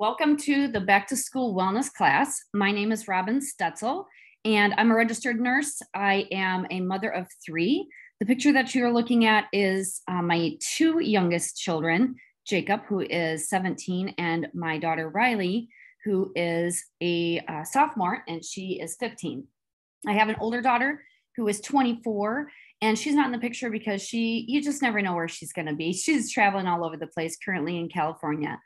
Welcome to the Back to School Wellness class. My name is Robin Stetzel, and I'm a registered nurse. I am a mother of three. The picture that you're looking at is my two youngest children, Jacob, who is 17, and my daughter, Riley, who is a sophomore, and she is 15. I have an older daughter who is 24, and she's not in the picture because you just never know where she's going to be. She's traveling all over the place, currently in California.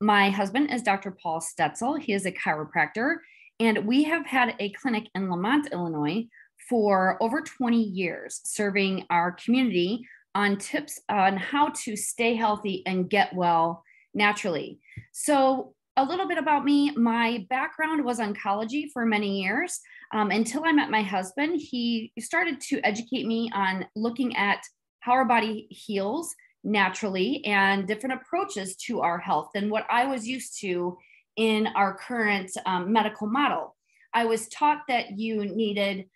My husband is Dr. Paul Stetzel. He is a chiropractor, and we have had a clinic in Lamont, Illinois for over 20 years, serving our community on tips on how to stay healthy and get well naturally. So a little bit about me. My background was oncology for many years until I met my husband. He started to educate me on looking at how our body heals naturally and different approaches to our health than what I was used to in our current medical model. I was taught that you needed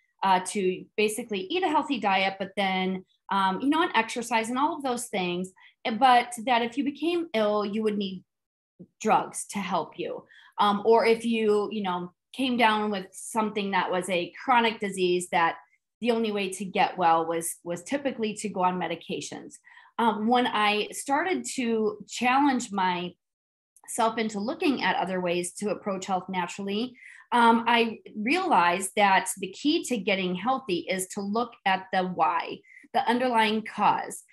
to basically eat a healthy diet, but then, and exercise and all of those things, but that if you became ill, you would need drugs to help you. Or if you, came down with something that was a chronic disease, that the only way to get well was typically to go on medications. When I started to challenge myself into looking at other ways to approach health naturally, I realized that the key to getting healthy is to look at the why, the underlying cause.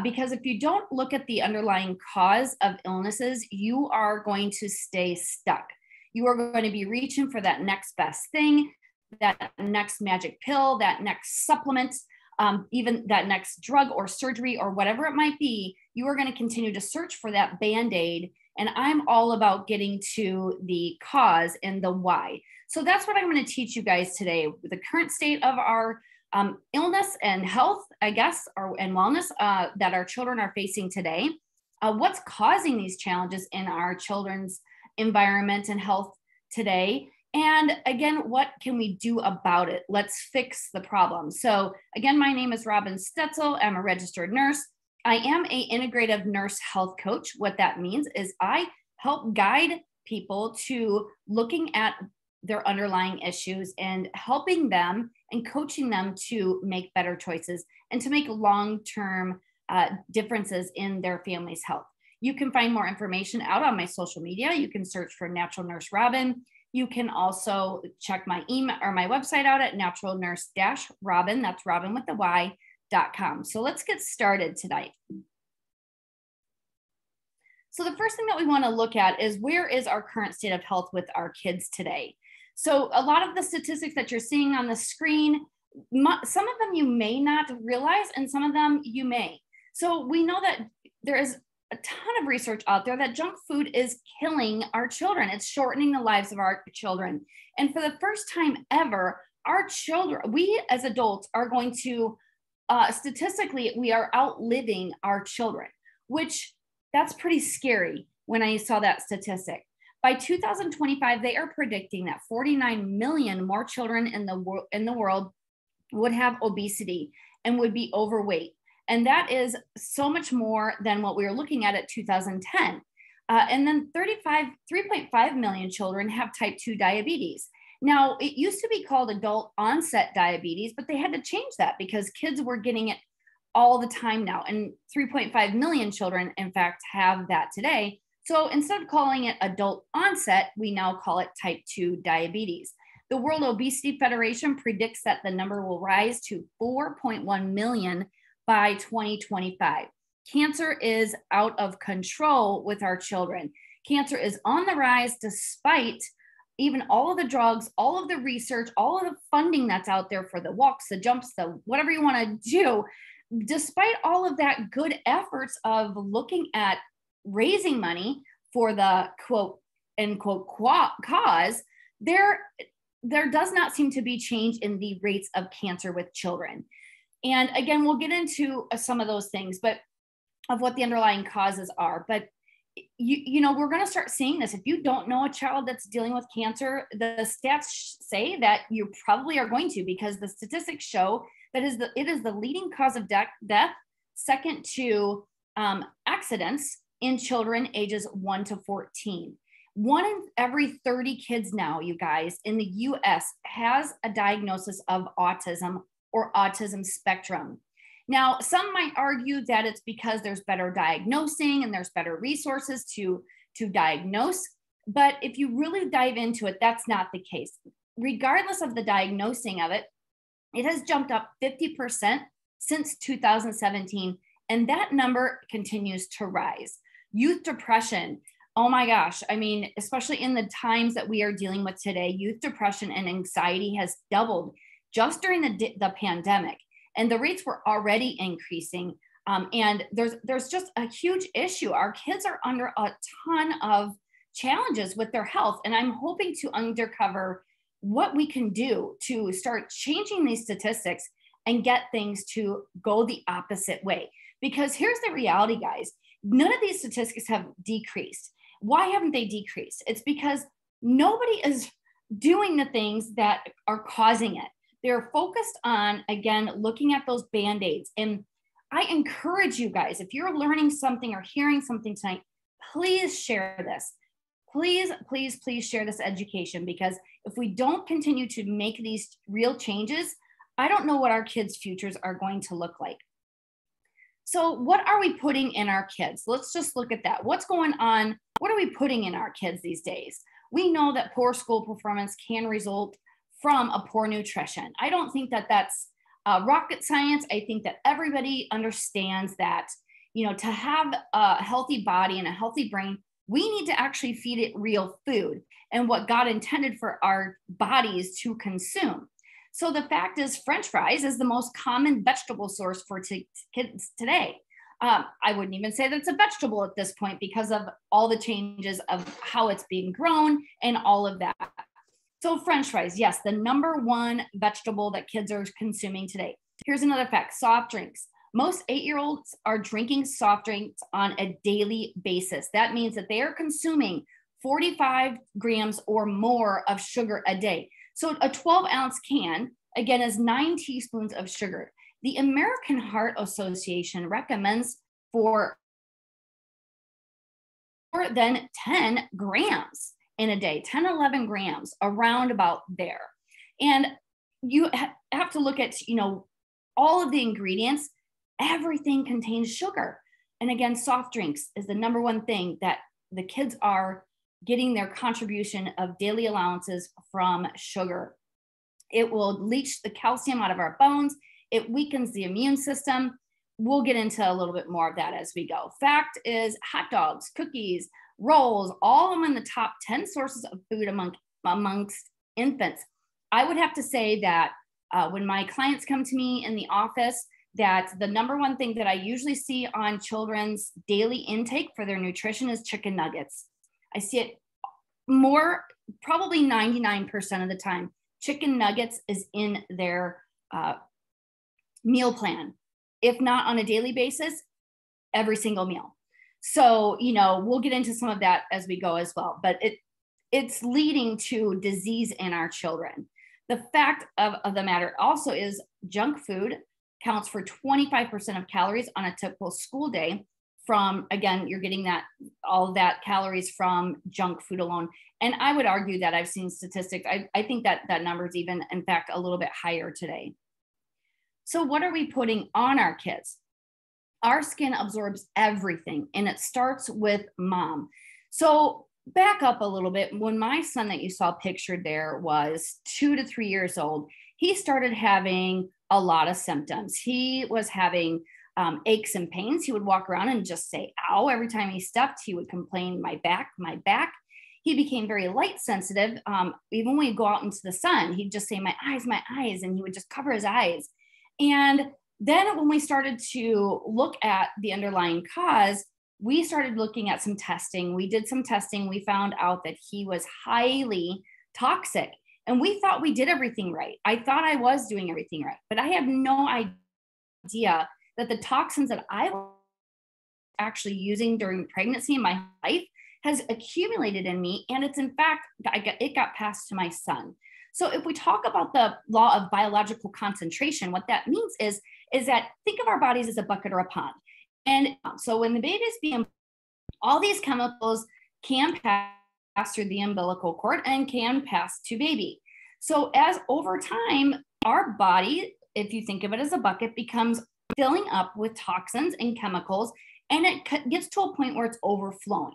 Because if you don't look at the underlying cause of illnesses, you are going to stay stuck. You are going to be reaching for that next best thing, that next magic pill, that next supplement, even that next drug or surgery or whatever it might be. You are going to continue to search for that Band-Aid. And I'm all about getting to the cause and the why. So that's what I'm going to teach you guys today. The current state of our illness and health, I guess, and wellness that our children are facing today. What's causing these challenges in our children's environment and health today? And again, what can we do about it? Let's fix the problem. So again, my name is Robin Stetzel. I'm a registered nurse. I am an integrative nurse health coach. What that means is I help guide people to looking at their underlying issues and helping them and coaching them to make better choices and to make long-term differences in their family's health. You can find more information out on my social media. You can search for Natural Nurse Robin. You can also check my email or my website out at naturalnurse-robin, that's Robin with the Y.com. So let's get started tonight. So the first thing that we want to look at is where is our current state of health with our kids today? So a lot of the statistics that you're seeing on the screen, some of them you may not realize and some of them you may. So we know that there is a ton of research out there that junk food is killing our children. It's shortening the lives of our children. And for the first time ever, our children, we as adults are going to, statistically, we are outliving our children, which that's pretty scary when I saw that statistic. By 2025, they are predicting that 49 million more children in the world would have obesity and would be overweight. And that is so much more than what we were looking at 2010. And then 3.5 million children have type 2 diabetes. Now, it used to be called adult onset diabetes, but they had to change that because kids were getting it all the time now. And 3.5 million children, in fact, have that today. So instead of calling it adult onset, we now call it type 2 diabetes. The World Obesity Federation predicts that the number will rise to 4.1 million by 2025. Cancer is out of control with our children. Cancer is on the rise despite even all of the drugs, all of the research, all of the funding that's out there for the walks, the jumps, the whatever you want to do. Despite all of that good efforts of looking at raising money for the quote unquote cause, there does not seem to be change in the rates of cancer with children. And again, we'll get into some of those things, but of what the underlying causes are. But we're going to start seeing this. If you don't know a child that's dealing with cancer, the stats say that you probably are going to, because the statistics show that it is the leading cause of death, second to accidents in children ages 1 to 14. 1 in every 30 kids now, you guys, in the US has a diagnosis of autism or autism spectrum. Now, some might argue that it's because there's better diagnosing and there's better resources to diagnose. But if you really dive into it, that's not the case. Regardless of the diagnosing of it, it has jumped up 50% since 2017, and that number continues to rise. Youth depression, oh my gosh, I mean, especially in the times that we are dealing with today, youth depression and anxiety has doubled just during the pandemic, and the rates were already increasing. And there's just a huge issue. Our kids are under a ton of challenges with their health, and I'm hoping to uncover what we can do to start changing these statistics and get things to go the opposite way. Because here's the reality, guys, none of these statistics have decreased. Why haven't they decreased? It's because nobody is doing the things that are causing it. They're focused on, again, looking at those Band-Aids. And I encourage you guys, if you're learning something or hearing something tonight, please share this. Please, please, please share this education, because if we don't continue to make these real changes, I don't know what our kids' futures are going to look like. So what are we putting in our kids? Let's just look at that. What's going on? What are we putting in our kids these days? We know that poor school performance can result from a poor nutrition. I don't think that that's rocket science. I think that everybody understands that, to have a healthy body and a healthy brain, we need to actually feed it real food and what God intended for our bodies to consume. So the fact is, French fries is the most common vegetable source for kids today. I wouldn't even say that it's a vegetable at this point because of all the changes of how it's being grown and all of that. So French fries, yes, the #1 vegetable that kids are consuming today. Here's another fact: soft drinks. Most 8-year-olds are drinking soft drinks on a daily basis. That means that they are consuming 45 grams or more of sugar a day. So a 12-ounce can, again, is 9 teaspoons of sugar. The American Heart Association recommends for more than 10 grams in a day, 10, 11 grams, around about there. And you have to look at, all of the ingredients. Everything contains sugar. And again, soft drinks is the #1 thing that the kids are getting their contribution of daily allowances from sugar. It will leach the calcium out of our bones. It weakens the immune system. We'll get into a little bit more of that as we go. Fact is, hot dogs, cookies, rolls, all of them in the top 10 sources of food amongst infants. I would have to say that when my clients come to me in the office, that the #1 thing that I usually see on children's daily intake for their nutrition is chicken nuggets. I see it more, probably 99% of the time. Chicken nuggets is in their meal plan, if not on a daily basis, every single meal. So, we'll get into some of that as we go as well, but it's leading to disease in our children. The fact of the matter also is junk food counts for 25% of calories on a typical school day. From, again, you're getting all that calories from junk food alone. And I would argue that I've seen statistics. I think that number is even, in fact, a little bit higher today. So what are we putting on our kids? Our skin absorbs everything, and it starts with mom. So back up a little bit. When my son that you saw pictured there was 2 to 3 years old, he started having a lot of symptoms. He was having aches and pains. He would walk around and just say, ow, every time he stepped. He would complain, my back, my back. He became very light sensitive. Even when he'd go out into the sun, he'd just say, my eyes, and he would just cover his eyes. And then when we started to look at the underlying cause, we started looking at some testing. We did some testing. We found out that he was highly toxic. And we thought we did everything right. I thought I was doing everything right, but I had no idea that the toxins that I was actually using during pregnancy in my life has accumulated in me. And it's, in fact, it got passed to my son. So if we talk about the law of biological concentration, what that means is that think of our bodies as a bucket or a pond. And so when the baby's being, all these chemicals can pass through the umbilical cord and can pass to baby. So as over time, our body, if you think of it as a bucket, becomes filling up with toxins and chemicals, and it gets to a point where it's overflowing.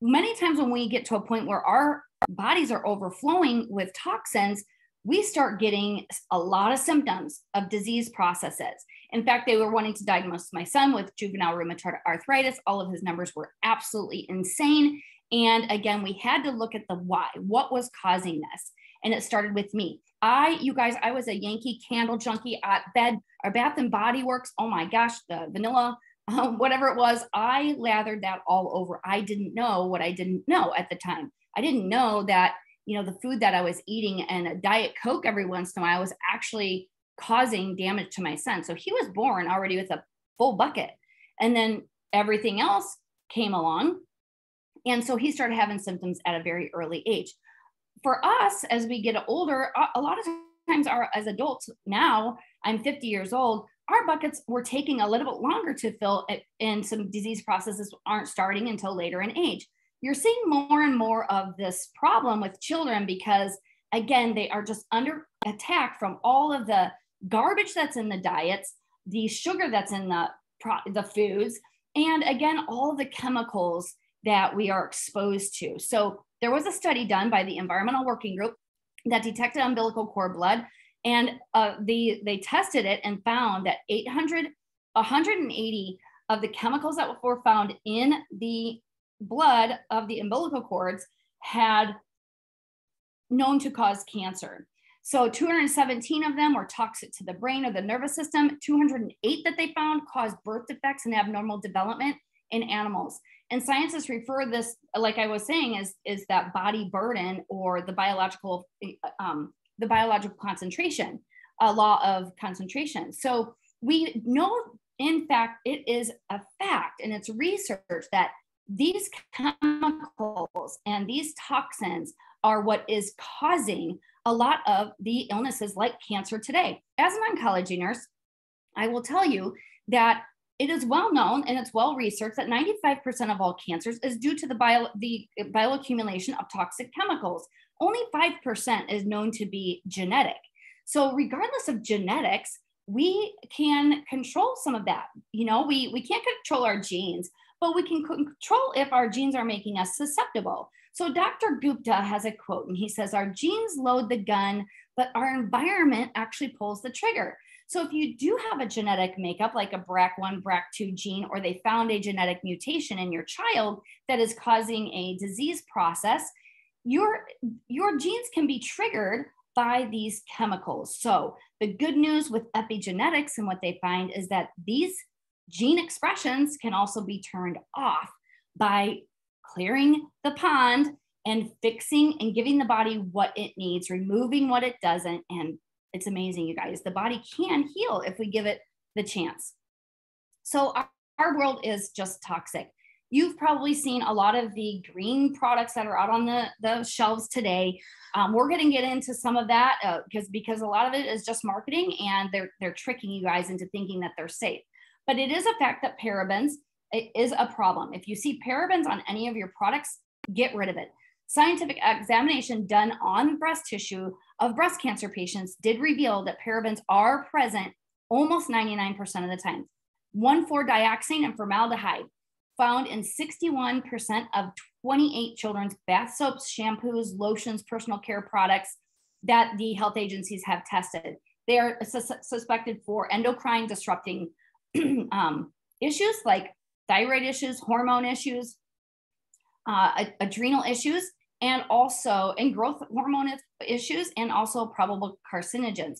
Many times when we get to a point where our bodies are overflowing with toxins, we start getting a lot of symptoms of disease processes. In fact, they were wanting to diagnose my son with juvenile rheumatoid arthritis. All of his numbers were absolutely insane. And again, we had to look at the why. What was causing this? And it started with me. You guys, I was a Yankee Candle junkie at bed, or Bath and Body Works. Oh my gosh, the vanilla, whatever it was, I lathered that all over. I didn't know what I didn't know at the time. I didn't know that, the food that I was eating and a Diet Coke every once in a while was actually causing damage to my son. So he was born already with a full bucket. And then everything else came along. And so he started having symptoms at a very early age. For us, as we get older, a lot of times as adults now, I'm 50 years old, our buckets were taking a little bit longer to fill, and some disease processes aren't starting until later in age. You're seeing more and more of this problem with children because, again, they are just under attack from all of the garbage that's in the diets, the sugar that's in the foods, and again, all of the chemicals that we are exposed to. So there was a study done by the Environmental Working Group that detected umbilical cord blood, and they tested it and found that 180 of the chemicals that were found in the blood of the umbilical cords had known to cause cancer. So 217 of them were toxic to the brain or the nervous system. 208 that they found caused birth defects and abnormal development in animals. And scientists refer this, like I was saying, is that body burden, or the biological concentration, law of concentration. So we know, in fact, it is a fact, and it's research, that these chemicals and these toxins are what is causing a lot of the illnesses like cancer today. As an oncology nurse, I will tell you that it is well known and it's well researched that 95% of all cancers is due to the bioaccumulation of toxic chemicals. Only 5% is known to be genetic. So regardless of genetics, we can control some of that. We can't control our genes, but we can control if our genes are making us susceptible. So Dr. Gupta has a quote, and he says, "Our genes load the gun, but our environment actually pulls the trigger." So if you do have a genetic makeup like a BRCA1, BRCA2 gene, or they found a genetic mutation in your child that is causing a disease process, your genes can be triggered by these chemicals. So the good news with epigenetics and what they find is that these gene expressions can also be turned off by clearing the pond and fixing and giving the body what it needs, removing what it doesn't. And it's amazing, you guys. The body can heal if we give it the chance. So our world is just toxic. You've probably seen a lot of the green products that are out on the shelves today. We're going to get into some of that because a lot of it is just marketing, and they're tricking you guys into thinking that they're safe. But it is a fact that parabens is a problem. If you see parabens on any of your products, get rid of it. Scientific examination done on breast tissue of breast cancer patients did reveal that parabens are present almost 99% of the time. 1,4-dioxane and formaldehyde found in 61% of 28 children's bath soaps, shampoos, lotions, personal care products that the health agencies have tested. They are suspected for endocrine disrupting issues like thyroid issues, hormone issues, adrenal issues, and also in growth hormone issues, and also probable carcinogens.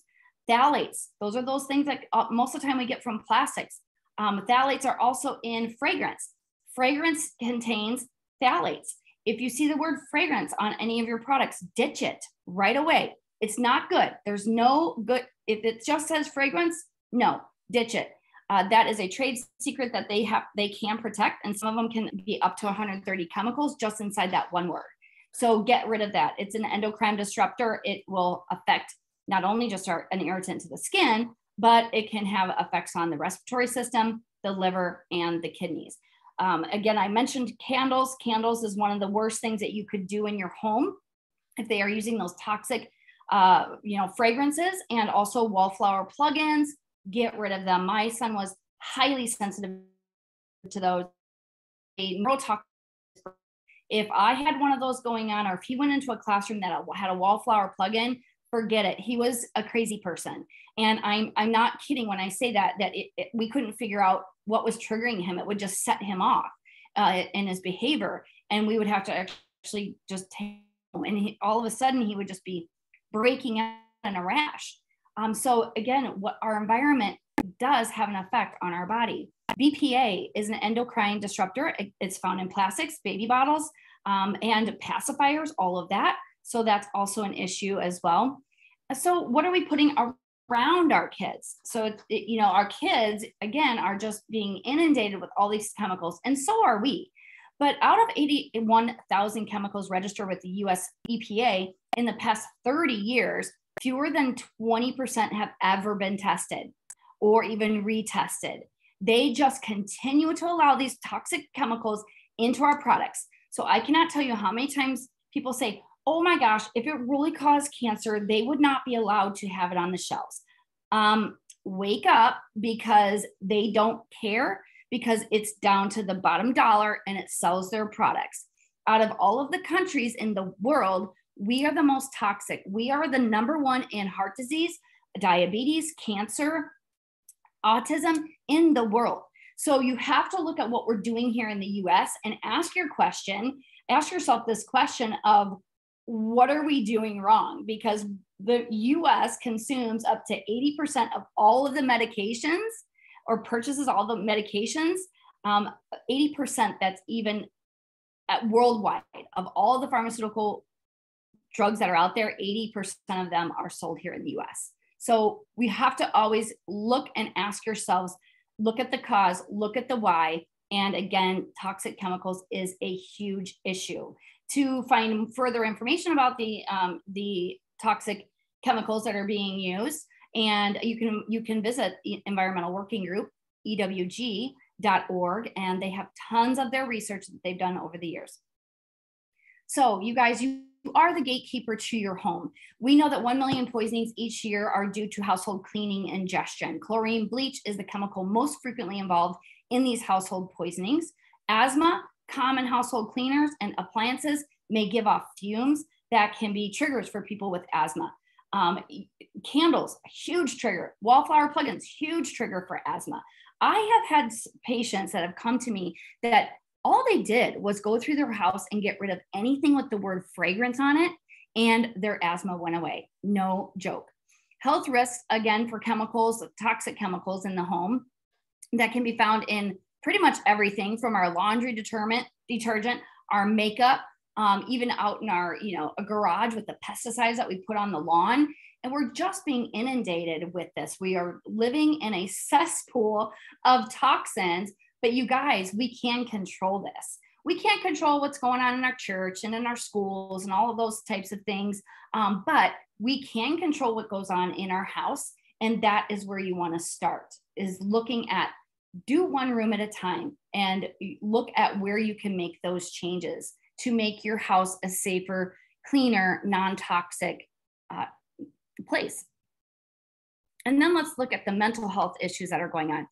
Phthalates, those are those things that most of the time we get from plastics. Phthalates are also in fragrance. Fragrance contains phthalates. If you see the word fragrance on any of your products, ditch it right away. It's not good. There's no good. If it just says fragrance, no, ditch it. That is a trade secret that they can protect, and some of them can be up to 130 chemicals just inside that one word. So get rid of that. It's an endocrine disruptor. It will affect not only just an irritant to the skin, but it can have effects on the respiratory system, the liver, and the kidneys. Again, I mentioned candles. Candles is one of the worst things that you could do in your home if they are using those toxic, fragrances, and also wallflower plugins. Get rid of them. My son was highly sensitive to those. If I had one of those going on, or if he went into a classroom that had a wallflower plug-in, forget it. He was a crazy person. And I'm not kidding when I say that we couldn't figure out what was triggering him. It would just set him off in his behavior. And we would have to actually just take him. And all of a sudden he would just be breaking out in a rash. So again, what our environment does have an effect on our body. BPA is an endocrine disruptor. It's found in plastics, baby bottles, and pacifiers, all of that. So that's also an issue as well. So what are we putting around our kids? So, our kids, again, are just being inundated with all these chemicals, and so are we. But out of 81,000 chemicals registered with the US EPA in the past 30 years, fewer than 20% have ever been tested or even retested. They just continue to allow these toxic chemicals into our products. So I cannot tell you how many times people say, oh my gosh, if it really caused cancer, they would not be allowed to have it on the shelves. Wake up, because they don't care, because it's down to the bottom dollar and it sells their products. Out of all of the countries in the world, we are the most toxic. We are the number one in heart disease, diabetes, cancer, autism in the world. So you have to look at what we're doing here in the US and ask yourself this question of, what are we doing wrong? Because the US consumes up to 80% of all of the medications, or purchases all the medications, 80% that's even worldwide of all the pharmaceutical drugs that are out there, 80% of them are sold here in the US. So we have to always look and ask yourselves, look at the cause, look at the why. And again, toxic chemicals is a huge issue. To find further information about the toxic chemicals that are being used, and you can visit the Environmental Working Group, EWG.org, and they have tons of their research that they've done over the years. So you guys, you are the gatekeeper to your home. We know that 1 million poisonings each year are due to household cleaning ingestion. Chlorine bleach is the chemical most frequently involved in these household poisonings. Asthma, common household cleaners and appliances may give off fumes that can be triggers for people with asthma. Candles, huge trigger. Wallflower plugins, huge trigger for asthma. I have had patients that have come to me that all they did was go through their house and get rid of anything with the word fragrance on it, and their asthma went away. No joke. Health risks, again, for chemicals, toxic chemicals in the home that can be found in pretty much everything from our laundry detergent, our makeup, even out in our, a garage with the pesticides that we put on the lawn. And we're just being inundated with this. We are living in a cesspool of toxins, but you guys, we can control this. We can't control what's going on in our church and in our schools and all of those types of things. But we can control what goes on in our house. And that is where you want to start, is looking at, do one room at a time and look at where you can make those changes to make your house a safer, cleaner, non-toxic place. And then let's look at the mental health issues that are going on.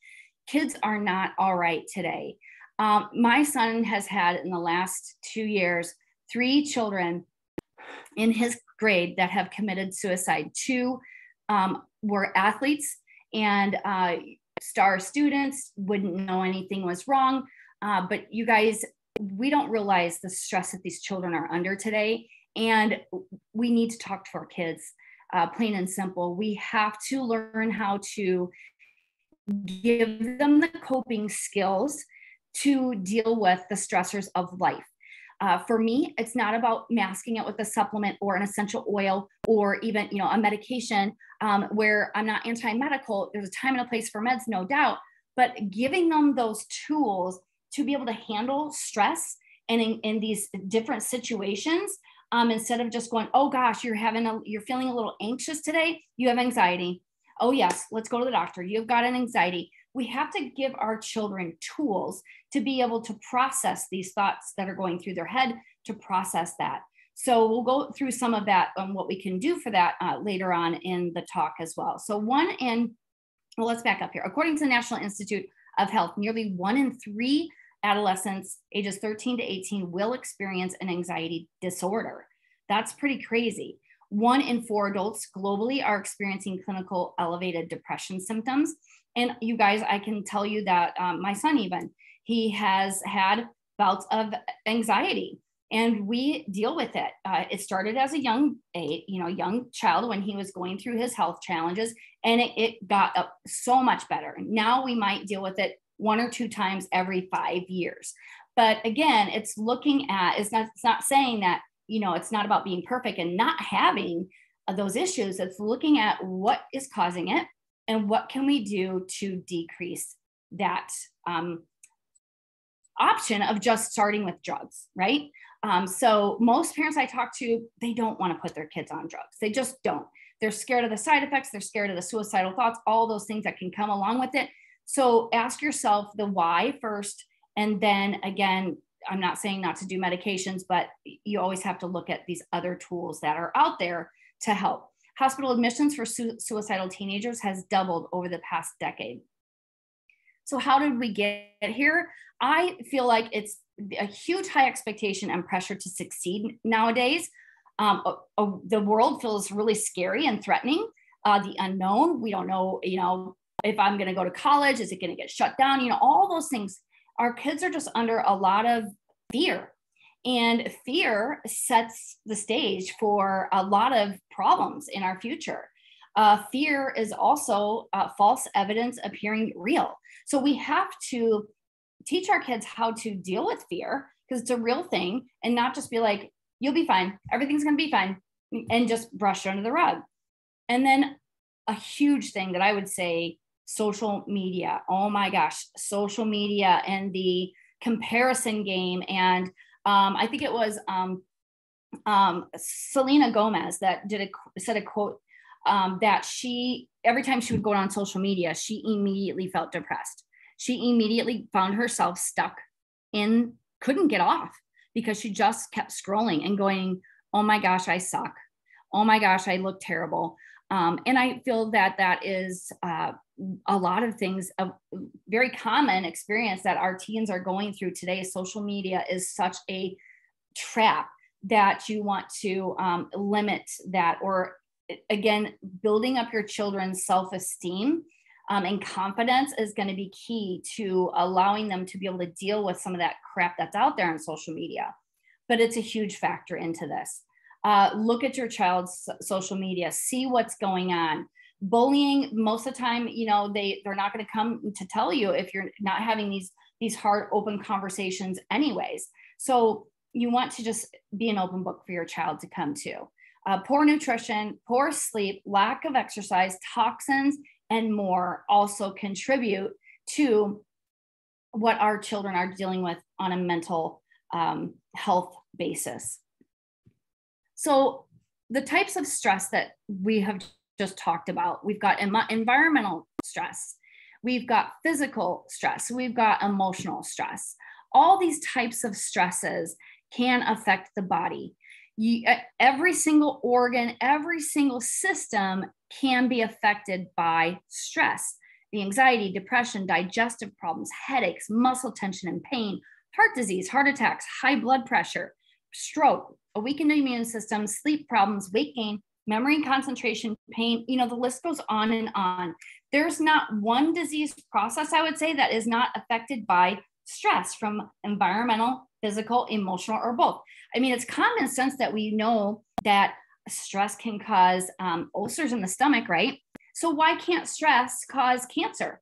Kids are not all right today. My son has had, in the last 2 years, 3 children in his grade that have committed suicide. 2 were athletes and star students, wouldn't know anything was wrong. But you guys, we don't realize the stress that these children are under today. And we need to talk to our kids, plain and simple. We have to learn how to give them the coping skills to deal with the stressors of life. For me, it's not about masking it with a supplement or an essential oil or even, a medication where I'm not anti-medical. There's a time and a place for meds, no doubt, but giving them those tools to be able to handle stress and in these different situations, instead of just going, oh gosh, you're feeling a little anxious today. You have anxiety. Oh yes, let's go to the doctor. You've got an anxiety. we have to give our children tools to be able to process these thoughts that are going through their head, to process that. So we'll go through some of that and what we can do for that later on in the talk as well. So well, let's back up here. According to the National Institute of Health, nearly 1 in 3 adolescents ages 13 to 18 will experience an anxiety disorder. That's pretty crazy. 1 in 4 adults globally are experiencing clinical elevated depression symptoms. And you guys, I can tell you that my son even, he has had bouts of anxiety, and we deal with it. It started as a young child when he was going through his health challenges, and it got up so much better. Now we might deal with it 1 or 2 times every 5 years. But again, it's not saying that, it's not about being perfect and not having those issues. It's looking at what is causing it and what can we do to decrease that option of just starting with drugs, right? So most parents I talk to, they don't want to put their kids on drugs. They just don't. They're scared of the side effects. They're scared of the suicidal thoughts, all those things that can come along with it. So ask yourself the why first. And then again, I'm not saying not to do medications, but you always have to look at these other tools that are out there to help. Hospital admissions for suicidal teenagers has doubled over the past decade. So how did we get here? I feel like it's a huge high expectation and pressure to succeed nowadays. The world feels really scary and threatening. The unknown, we don't know, if I'm going to go to college, is it going to get shut down? All those things. Our kids are just under a lot of fear, and fear sets the stage for a lot of problems in our future. Fear is also false evidence appearing real. So we have to teach our kids how to deal with fear, because it's a real thing, and not just be like, you'll be fine, everything's going to be fine, and just brush it under the rug. And then a huge thing that I would say, social media. Oh my gosh, social media and the comparison game. And I think it was Selena Gomez that said a quote that every time she would go on social media, she immediately felt depressed. She immediately found herself stuck couldn't get off, because she just kept scrolling and going, oh my gosh, I suck. Oh my gosh, I look terrible. And I feel that is a lot of things, a very common experience that our teens are going through today. Social media is such a trap that you want to limit that, or again, building up your children's self-esteem and confidence is going to be key to allowing them to be able to deal with some of that crap that's out there on social media. But it's a huge factor into this. Look at your child's social media, see what's going on. Bullying, most of the time, they're not going to come to tell you if you're not having these hard, open conversations anyways. So you want to just be an open book for your child to come to. Poor nutrition, poor sleep, lack of exercise, toxins, and more also contribute to what our children are dealing with on a mental health basis. So the types of stress that we have just talked about, we've got environmental stress, we've got physical stress, we've got emotional stress. All these types of stresses can affect the body. Every single organ, every single system can be affected by stress. The anxiety, depression, digestive problems, headaches, muscle tension and pain, heart disease, heart attacks, high blood pressure, stroke, a weakened immune system, sleep problems, weight gain, memory and concentration, pain, the list goes on and on. There's not one disease process, I would say, that is not affected by stress from environmental, physical, emotional, or both. I mean, it's common sense that we know that stress can cause ulcers in the stomach, right? So why can't stress cause cancer?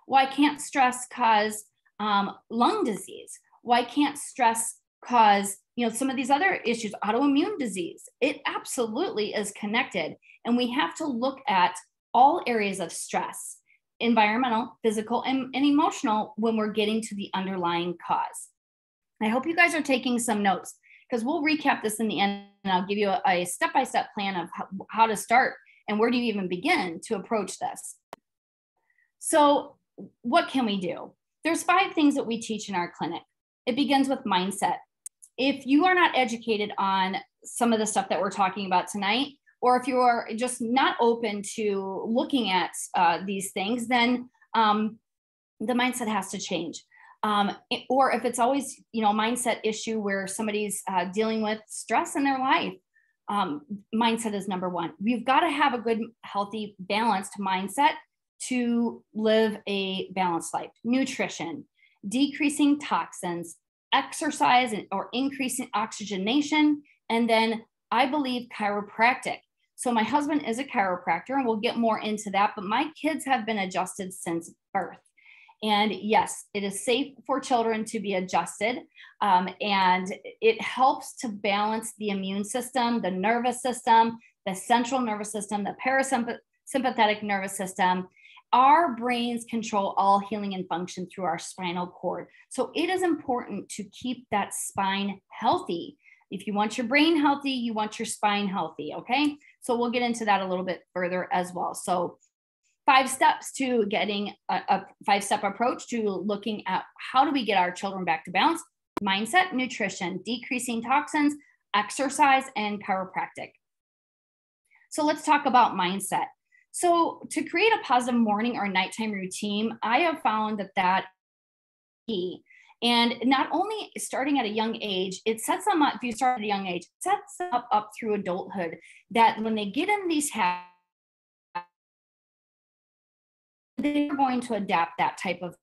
Why can't stress cause lung disease? Why can't stress cause some of these other issues, autoimmune disease? It absolutely is connected. And we have to look at all areas of stress, environmental, physical, and emotional, when we're getting to the underlying cause. I hope you guys are taking some notes, because we'll recap this in the end, and I'll give you a step-by-step plan of how to start and where do you even begin to approach this. So what can we do? There's 5 things that we teach in our clinic. It begins with mindset. If you are not educated on some of the stuff that we're talking about tonight, or if you are just not open to looking at these things, then the mindset has to change. Or if it's always, mindset issue where somebody's dealing with stress in their life, mindset is number 1. We've got to have a good, healthy, balanced mindset to live a balanced life. Nutrition, decreasing toxins, exercise or increasing oxygenation, and then I believe chiropractic. So my husband is a chiropractor, and we'll get more into that, but my kids have been adjusted since birth. And yes, it is safe for children to be adjusted. And it helps to balance the immune system, the nervous system, the central nervous system, the parasympathetic nervous system. Our brains control all healing and function through our spinal cord. So it is important to keep that spine healthy. If you want your brain healthy, you want your spine healthy, okay? So we'll get into that a little bit further as well. So 5 steps to getting a 5-step approach to looking at how do we get our children back to balance: mindset, nutrition, decreasing toxins, exercise, and chiropractic. So let's talk about mindset. So to create a positive morning or nighttime routine, I have found that key. And not only starting at a young age, it sets them up, if you start at a young age, it sets them up through adulthood, that when they get in these habits, they're going to adapt that type of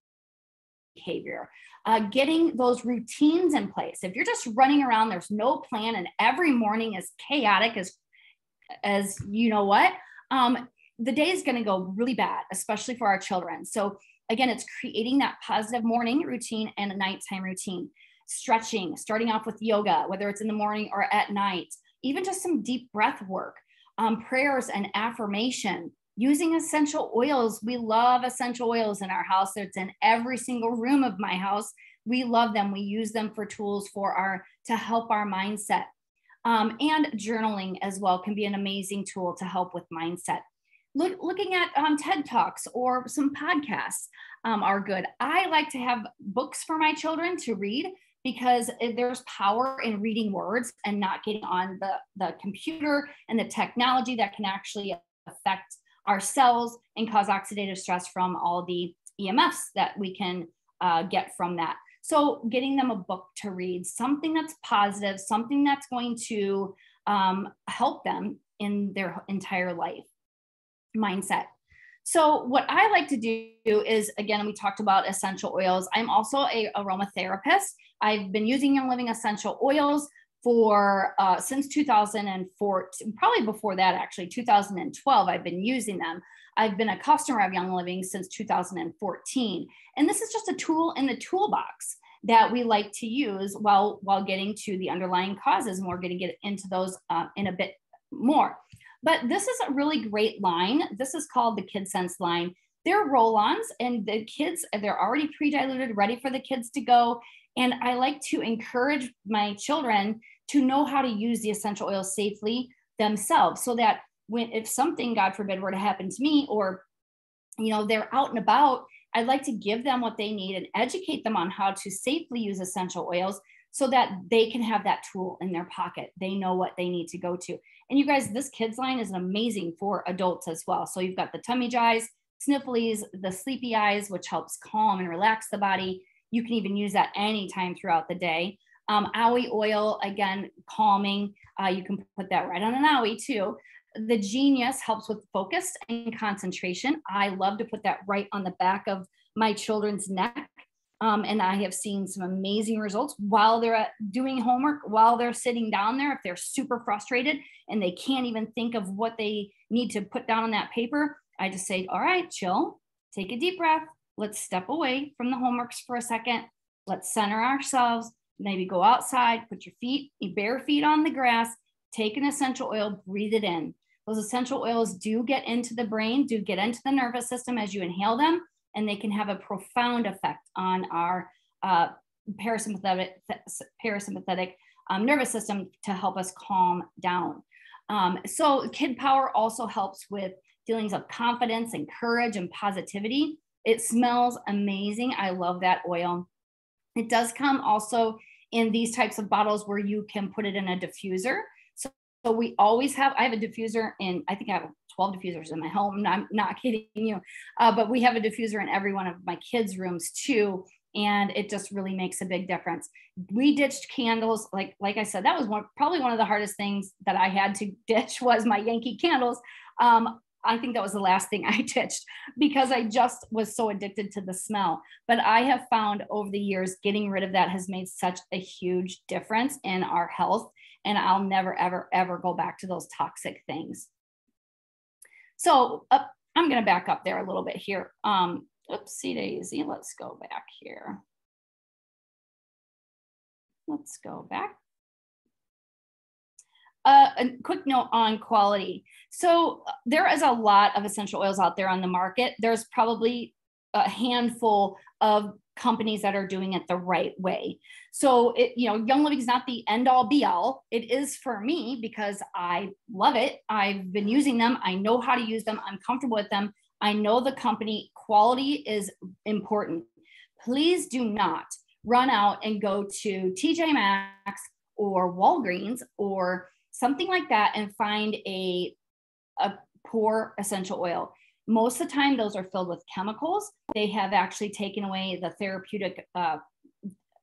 behavior. Getting those routines in place. If you're just running around, there's no plan, and every morning is chaotic as you know what, the day is going to go really bad, especially for our children. So again, it's creating that positive morning routine and a nighttime routine. Stretching, starting off with yoga, whether it's in the morning or at night, even just some deep breath work, prayers and affirmation, using essential oils. We love essential oils in our house. It's in every single room of my house. We love them. We use them for tools to help our mindset. And journaling as well can be an amazing tool to help with mindset. Looking at TED Talks or some podcasts are good. I like to have books for my children to read, because there's power in reading words and not getting on the computer and the technology that can actually affect our cells and cause oxidative stress from all the EMFs that we can get from that. So getting them a book to read, something that's positive, something that's going to help them in their entire life. Mindset. So what I like to do is, again, we talked about essential oils. I'm also an aromatherapist. I've been using Young Living essential oils for since 2004, probably before that, actually 2012. I've been using them. I've been a customer of Young Living since 2014, and this is just a tool in the toolbox that we like to use while getting to the underlying causes, and we're going to get into those in a bit more. But this is a really great line. This is called the Kid Sense line. They're roll-ons, and the kids, they're already pre-diluted, ready for the kids to go. And I like to encourage my children to know how to use the essential oils safely themselves, so that if something, God forbid, were to happen to me, or they're out and about, I'd like to give them what they need and educate them on how to safely use essential oils, so that they can have that tool in their pocket. They know what they need to go to. And you guys, this kids line is amazing for adults as well. So you've got the tummy jies, snifflies, the sleepy eyes, which helps calm and relax the body. You can even use that anytime throughout the day. Owie oil, again, calming. You can put that right on an owie too. The Genius helps with focus and concentration. I love to put that right on the back of my children's neck. And I have seen some amazing results while they're doing homework, while they're sitting down there. If they're super frustrated and they can't even think of what they need to put down on that paper, I just say, all right, chill, take a deep breath. Let's step away from the homeworks for a second. Let's center ourselves. Maybe go outside, put your bare feet on the grass, take an essential oil, breathe it in. Those essential oils do get into the brain, do get into the nervous system as you inhale them, and they can have a profound effect on our parasympathetic nervous system to help us calm down. So Kid Power also helps with feelings of confidence and courage and positivity. It smells amazing. I love that oil. It does come also in these types of bottles where you can put it in a diffuser. So we always have, I have a diffuser in, I think I have 12 diffusers in my home. I'm not kidding you. But we have a diffuser in every one of my kids' rooms too. And it just really makes a big difference. We ditched candles. Like I said, that was probably one of the hardest things that I had to ditch was my Yankee candles. I think that was the last thing I ditched because I just was so addicted to the smell. But I have found over the years, getting rid of that has made such a huge difference in our health. And I'll never, ever, ever go back to those toxic things. So I'm going to back up there a little bit here. Oopsie daisy. Let's go back here. Let's go back. A quick note on quality. So there is a lot of essential oils out there on the market. There's probably a handful of companies that are doing it the right way. So Young Living is not the end all be all. It is for me because I love it. I've been using them. I know how to use them. I'm comfortable with them. I know the company. Quality is important. Please do not run out and go to TJ Maxx or Walgreens or something like that and find a poor essential oil. Most of the time, those are filled with chemicals. They have actually taken away the therapeutic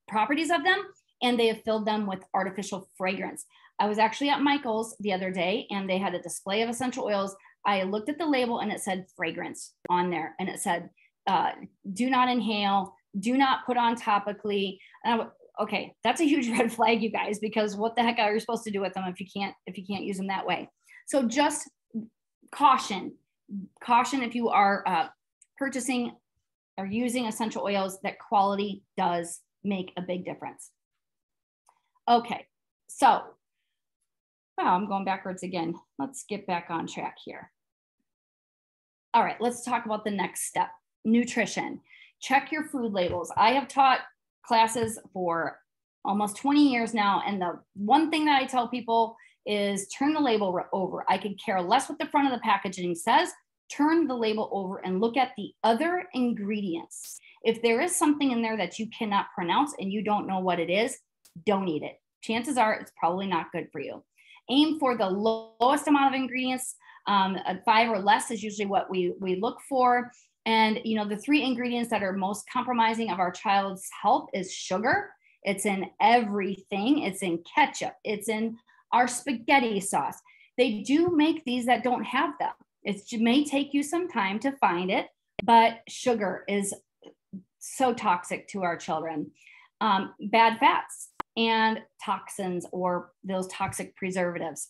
properties of them, and they have filled them with artificial fragrance. I was actually at Michael's the other day, and they had a display of essential oils. I looked at the label, and it said fragrance on there, and it said, do not inhale, do not put on topically. Okay, that's a huge red flag, you guys, because what the heck are you supposed to do with them if you can't use them that way? So just caution if you are purchasing or using essential oils, that quality does make a big difference. Okay, so I'm going backwards again. Let's get back on track here. All right, let's talk about the next step, nutrition. Check your food labels. I have taught classes for almost 20 years now, and the one thing that I tell people is turn the label over. I could care less what the front of the packaging says. Turn the label over and look at the other ingredients. If there is something in there that you cannot pronounce and you don't know what it is, don't eat it. Chances are it's probably not good for you. Aim for the lowest amount of ingredients. 5 or less is usually what we look for. And the 3 ingredients that are most compromising of our child's health is sugar. It's in everything. It's in ketchup. It's in our spaghetti sauce. They do make these that don't have them. It may take you some time to find it, but sugar is so toxic to our children. Bad fats and toxins or those toxic preservatives.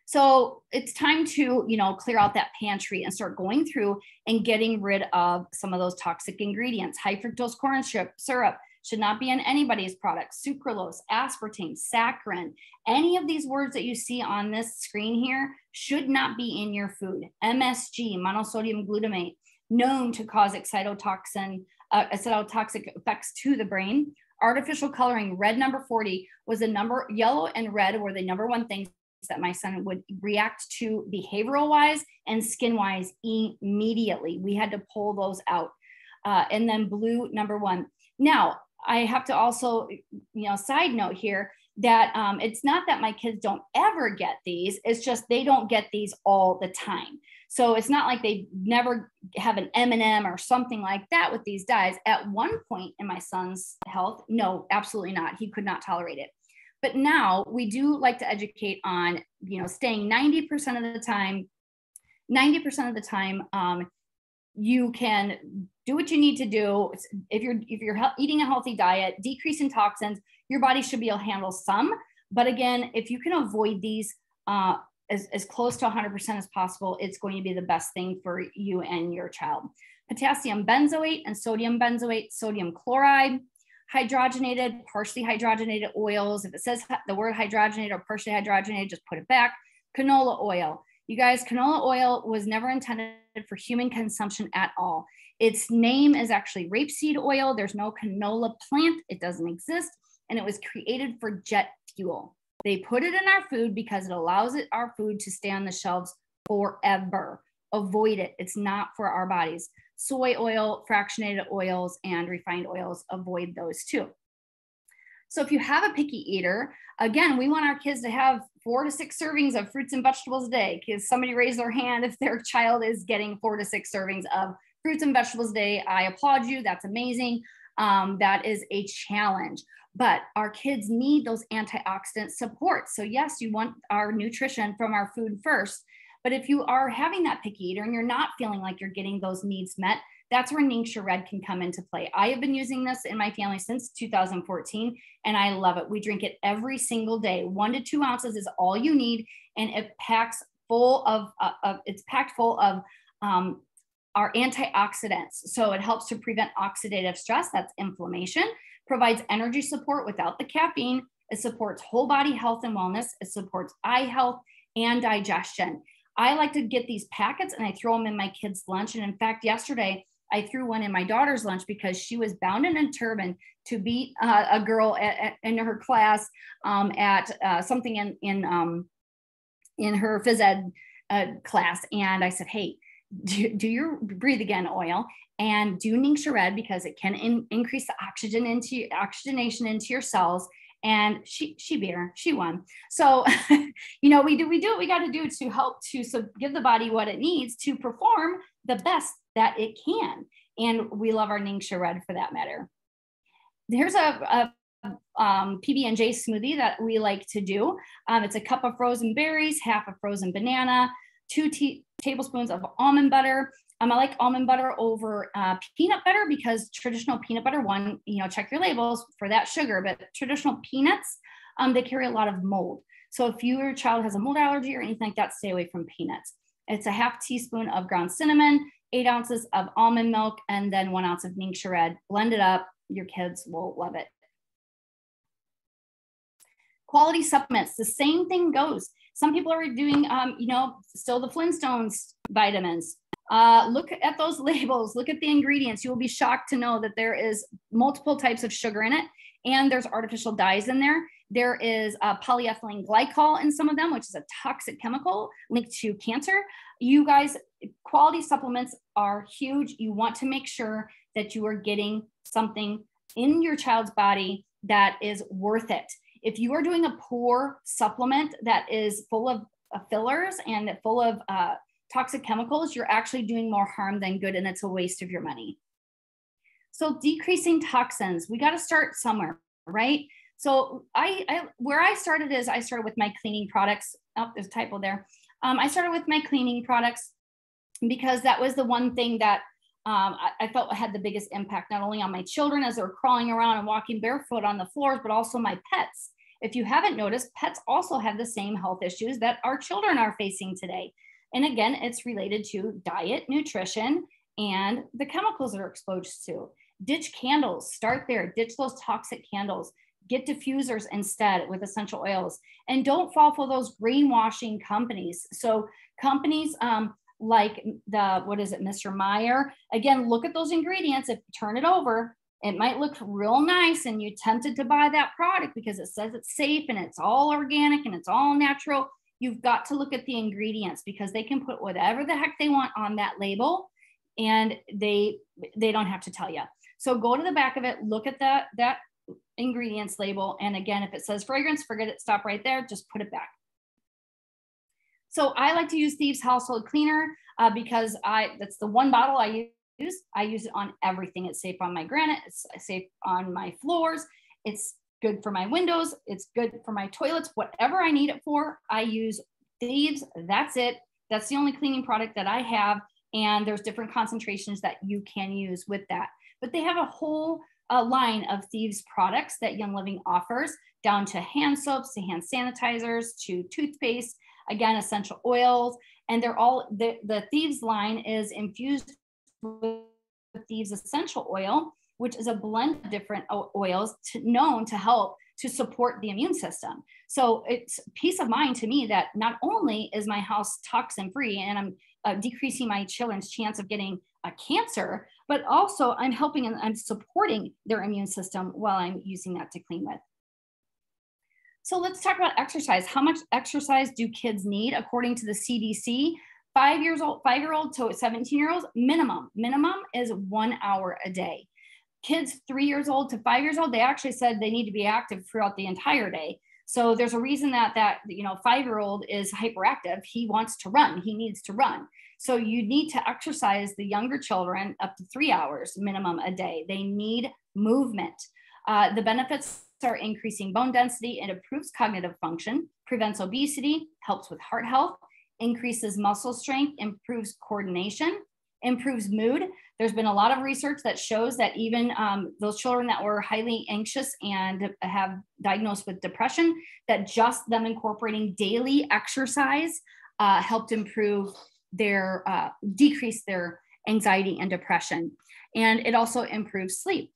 So it's time to, clear out that pantry and start going through and getting rid of some of those toxic ingredients. High fructose corn syrup should not be in anybody's products. Sucralose, aspartame, saccharin, any of these words that you see on this screen here should not be in your food. MSG, monosodium glutamate, known to cause excitotoxic effects to the brain. Artificial coloring, red number 40 was yellow and red were the number 1 things that my son would react to behavioral wise and skin wise immediately. We had to pull those out. And then blue, number 1. Now, I have to also, side note here that it's not that my kids don't ever get these. It's just they don't get these all the time. So it's not like they never have an M&M or something like that with these dyes. At one point in my son's health, no, absolutely not. He could not tolerate it. But now we do like to educate on, staying 90% of the time, you can do what you need to do. If you're eating a healthy diet, decrease in toxins, your body should be able to handle some. But again, if you can avoid these as close to 100% as possible, it's going to be the best thing for you and your child. Potassium benzoate and sodium benzoate, sodium chloride, hydrogenated, partially hydrogenated oils. If it says the word hydrogenated or partially hydrogenated, just put it back. Canola oil. You guys, canola oil was never intended for human consumption at all. Its name is actually rapeseed oil. There's no canola plant. It doesn't exist. And it was created for jet fuel. They put it in our food because it allows our food to stay on the shelves forever. Avoid it. It's not for our bodies. soy oil, fractionated oils, and refined oils. Avoid those too. So if you have a picky eater, again, we want our kids to have 4 to 6 servings of fruits and vegetables a day. Because somebody raised their hand if their child is getting 4 to 6 servings of fruits and vegetables a day. I applaud you. That's amazing. That is a challenge. But our kids need those antioxidant support. So yes, you want our nutrition from our food first. But if you are having that picky eater and you're not feeling like you're getting those needs met, that's where Ningxia Red can come into play. I have been using this in my family since 2014, and I love it. We drink it every single day. 1 to 2 ounces is all you need, and it packs full of it's packed full of our antioxidants. So it helps to prevent oxidative stress, that's inflammation, provides energy support without the caffeine. It supports whole body health and wellness. It supports eye health and digestion. I like to get these packets and I throw them in my kids' lunch. And in fact, yesterday, I threw one in my daughter's lunch because she was bound and determined to beat a girl in her class at something in her phys ed class. And I said, hey, do your breathe again oil and do Ningxia Red because it can increase the oxygenation into your cells. And she beat her, she won. So, we do what we got to do to help to give the body what it needs to perform the best that it can. And we love our Ningxia Red for that matter. Here's a PB&J smoothie that we like to do. It's a cup of frozen berries, half a frozen banana, 2 tablespoons of almond butter. I like almond butter over peanut butter because traditional peanut butter, check your labels for that sugar, but traditional peanuts, they carry a lot of mold. So if your child has a mold allergy or anything like that, stay away from peanuts. It's a half teaspoon of ground cinnamon, 8 ounces of almond milk, and then 1 ounce of Ningxia Red. Blend it up. Your kids will love it. Quality supplements, the same thing goes. Some people are doing, still the Flintstones vitamins. Look at those labels, look at the ingredients. You will be shocked to know that there is multiple types of sugar in it and there's artificial dyes in there. There is polyethylene glycol in some of them, which is a toxic chemical linked to cancer. You guys, quality supplements are huge. You want to make sure that you are getting something in your child's body that is worth it. If you are doing a poor supplement that is full of fillers and full of toxic chemicals, you're actually doing more harm than good, and it's a waste of your money. So decreasing toxins, we got to start somewhere, right? So where I started is I started with my cleaning products. Oh, there's a typo there. I started with my cleaning products because that was the one thing that I felt had the biggest impact, not only on my children as they were crawling around and walking barefoot on the floors, but also my pets. If you haven't noticed, pets also have the same health issues that our children are facing today. And again, it's related to diet, nutrition, and the chemicals they're exposed to. Ditch candles, start there, ditch those toxic candles, get diffusers instead with essential oils, and don't fall for those greenwashing companies. So companies like Mr. Meyer, again, look at those ingredients. If you turn it over, it might look real nice and you're tempted to buy that product because it says it's safe and it's all organic and it's all natural. You've got to look at the ingredients because they can put whatever the heck they want on that label and they don't have to tell you. So go to the back of it, look at that ingredients label. And again, if it says fragrance, forget it, stop right there, just put it back. So I like to use Thieves Household Cleaner because that's the one bottle I use. I use it on everything. It's safe on my granite, it's safe on my floors, it's good for my windows, it's good for my toilets, whatever I need it for, I use Thieves. That's it. That's the only cleaning product that I have. And there's different concentrations that you can use with that. But they have a whole line of Thieves products that Young Living offers, down to hand soaps, to hand sanitizers, to toothpaste, again, essential oils. And they're all, the Thieves line is infused with Thieves essential oil, which is a blend of different oils known to help to support the immune system. So it's peace of mind to me that not only is my house toxin free and I'm decreasing my children's chance of getting a cancer, but also I'm helping and I'm supporting their immune system while I'm using that to clean with. So let's talk about exercise. How much exercise do kids need? According to the CDC, 5-year-old to 17-year-olds, minimum is 1 hour a day. Kids 3 years old to 5 years old, they actually said they need to be active throughout the entire day. So there's a reason that 5-year-old is hyperactive. He wants to run. He needs to run. So you need to exercise the younger children up to 3 hours minimum a day. They need movement. The benefits are increasing bone density. It improves cognitive function, prevents obesity, helps with heart health, increases muscle strength, improves coordination, improves mood. There's been a lot of research that shows that even those children that were highly anxious and have diagnosed with depression, that just them incorporating daily exercise helped improve their, decrease their anxiety and depression. And it also improves sleep.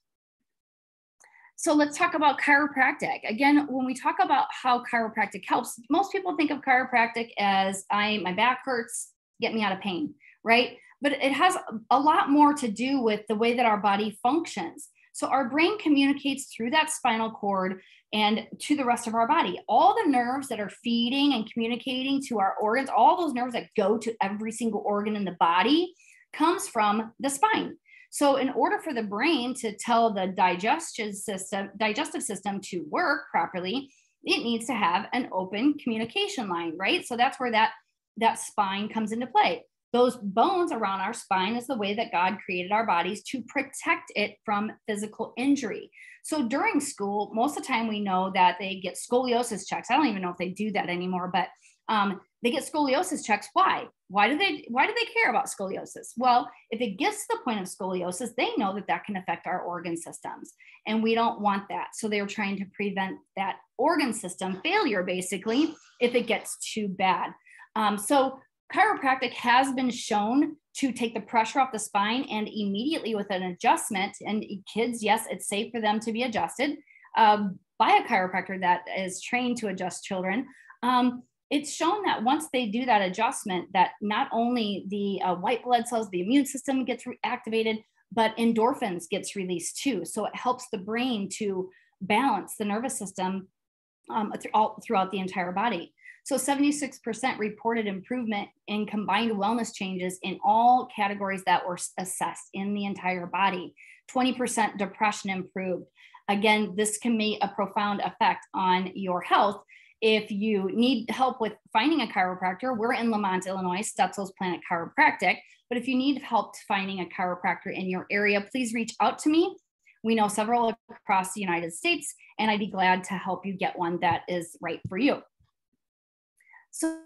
So let's talk about chiropractic. Again, when we talk about how chiropractic helps, most people think of chiropractic as my back hurts, get me out of pain, right? But it has a lot more to do with the way that our body functions. So our brain communicates through that spinal cord and to the rest of our body. All the nerves that are feeding and communicating to our organs, all those nerves that go to every single organ in the body comes from the spine. So in order for the brain to tell the digestive system to work properly, it needs to have an open communication line, right? So that's where that spine comes into play. Those bones around our spine is the way that God created our bodies to protect it from physical injury. So during school, most of the time we know that they get scoliosis checks. I don't even know if they do that anymore, but they get scoliosis checks. Why? Why do they care about scoliosis? Well, if it gets to the point of scoliosis, they know that can affect our organ systems, and we don't want that. So they're trying to prevent that organ system failure, basically, if it gets too bad. So chiropractic has been shown to take the pressure off the spine, and immediately with an adjustment, and kids, yes, it's safe for them to be adjusted by a chiropractor that is trained to adjust children. It's shown that once they do that adjustment, that not only the white blood cells, the immune system gets activated, but endorphins gets released too. So it helps the brain to balance the nervous system throughout the entire body. So 76% reported improvement in combined wellness changes in all categories that were assessed in the entire body. 20% depression improved. Again, this can make a profound effect on your health. If you need help with finding a chiropractor, we're in Lamont, Illinois, Stetzel's Planet Chiropractic. But if you need help finding a chiropractor in your area, please reach out to me. We know several across the United States, and I'd be glad to help you get one that is right for you. So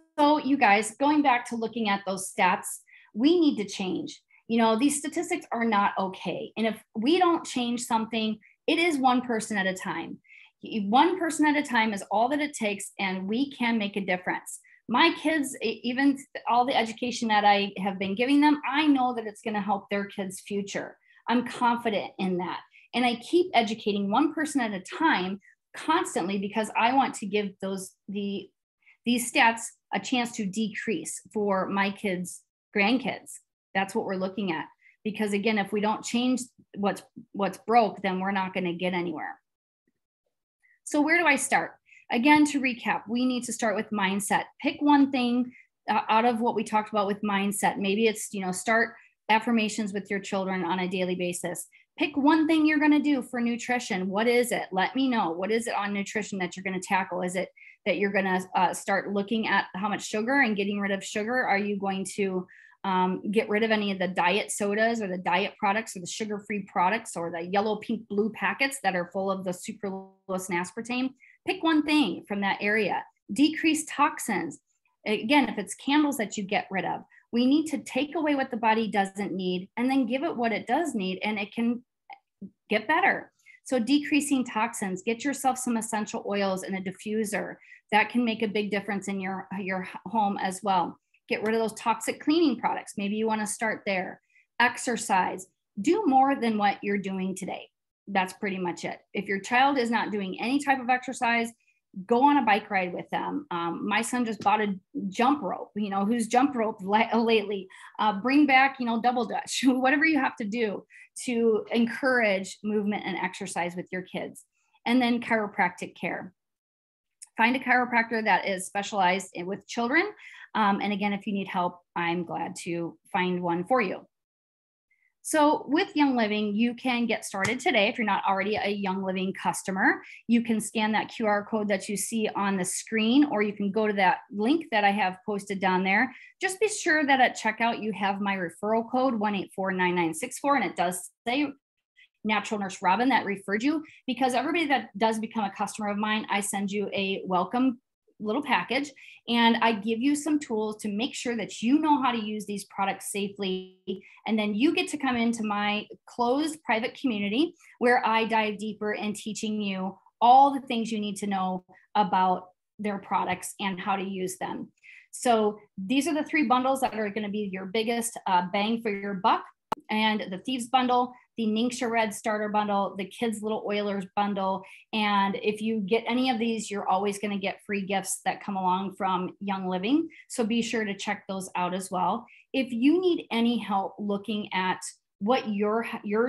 you guys, going back to looking at those stats, we need to change. These statistics are not okay. And if we don't change something, it is one person at a time. One person at a time is all that it takes, and we can make a difference. My kids, even all the education that I have been giving them, I know that it's going to help their kids' future. I'm confident in that. And I keep educating one person at a time constantly because I want to give these stats a chance to decrease for my kids' grandkids. That's what we're looking at. Because again, if we don't change what's broke, then we're not going to get anywhere. So where do I start? Again, to recap, we need to start with mindset. Pick one thing out of what we talked about with mindset. Maybe it's, start affirmations with your children on a daily basis. Pick one thing you're going to do for nutrition. What is it? Let me know. What is it on nutrition that you're going to tackle? Is it that you're going to start looking at how much sugar and getting rid of sugar? Are you going to get rid of any of the diet sodas or the diet products or the sugar-free products or the yellow, pink, blue packets that are full of the sucralose and aspartame? Pick one thing from that area. Decrease toxins. Again, if it's candles that you get rid of, we need to take away what the body doesn't need and then give it what it does need, and it can get better. So decreasing toxins, get yourself some essential oils and a diffuser. That can make a big difference in your home as well. Get rid of those toxic cleaning products. Maybe you want to start there. Exercise. Do more than what you're doing today. That's pretty much it. If your child is not doing any type of exercise, go on a bike ride with them. My son just bought a jump rope, who's jump rope lately. Bring back, double dutch, whatever you have to do to encourage movement and exercise with your kids. And then chiropractic care. Find a chiropractor that is specialized with children. And again, if you need help, I'm glad to find one for you. So with Young Living, you can get started today if you're not already a Young Living customer. You can scan that QR code that you see on the screen, or you can go to that link that I have posted down there. Just be sure that at checkout you have my referral code 1849964, and it does say Natural Nurse Robin that referred you, because everybody that does become a customer of mine, I send you a welcome little package, and I give you some tools to make sure that you know how to use these products safely. And then you get to come into my closed private community where I dive deeper in teaching you all the things you need to know about their products and how to use them. So these are the 3 bundles that are going to be your biggest bang for your buck. And the Thieves Bundle, the Ningxia Red Starter Bundle, the Kids Little Oilers Bundle. And if you get any of these, you're always going to get free gifts that come along from Young Living. So be sure to check those out as well. If you need any help looking at what your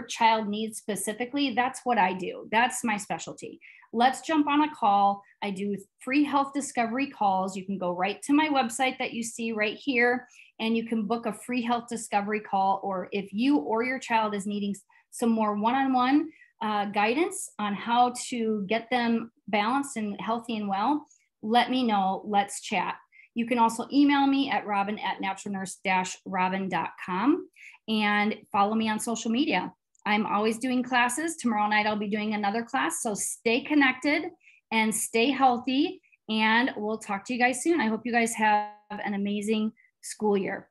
child needs specifically, that's what I do. That's my specialty. Let's jump on a call. I do free health discovery calls. You can go right to my website that you see right here, and you can book a free health discovery call. Or if you or your child is needing some more one-on-one guidance on how to get them balanced and healthy and well, let me know. Let's chat. You can also email me at robin@naturalnurse-robin.com and follow me on social media. I'm always doing classes. Tomorrow night, I'll be doing another class. So stay connected and stay healthy. And we'll talk to you guys soon. I hope you guys have an amazing school year.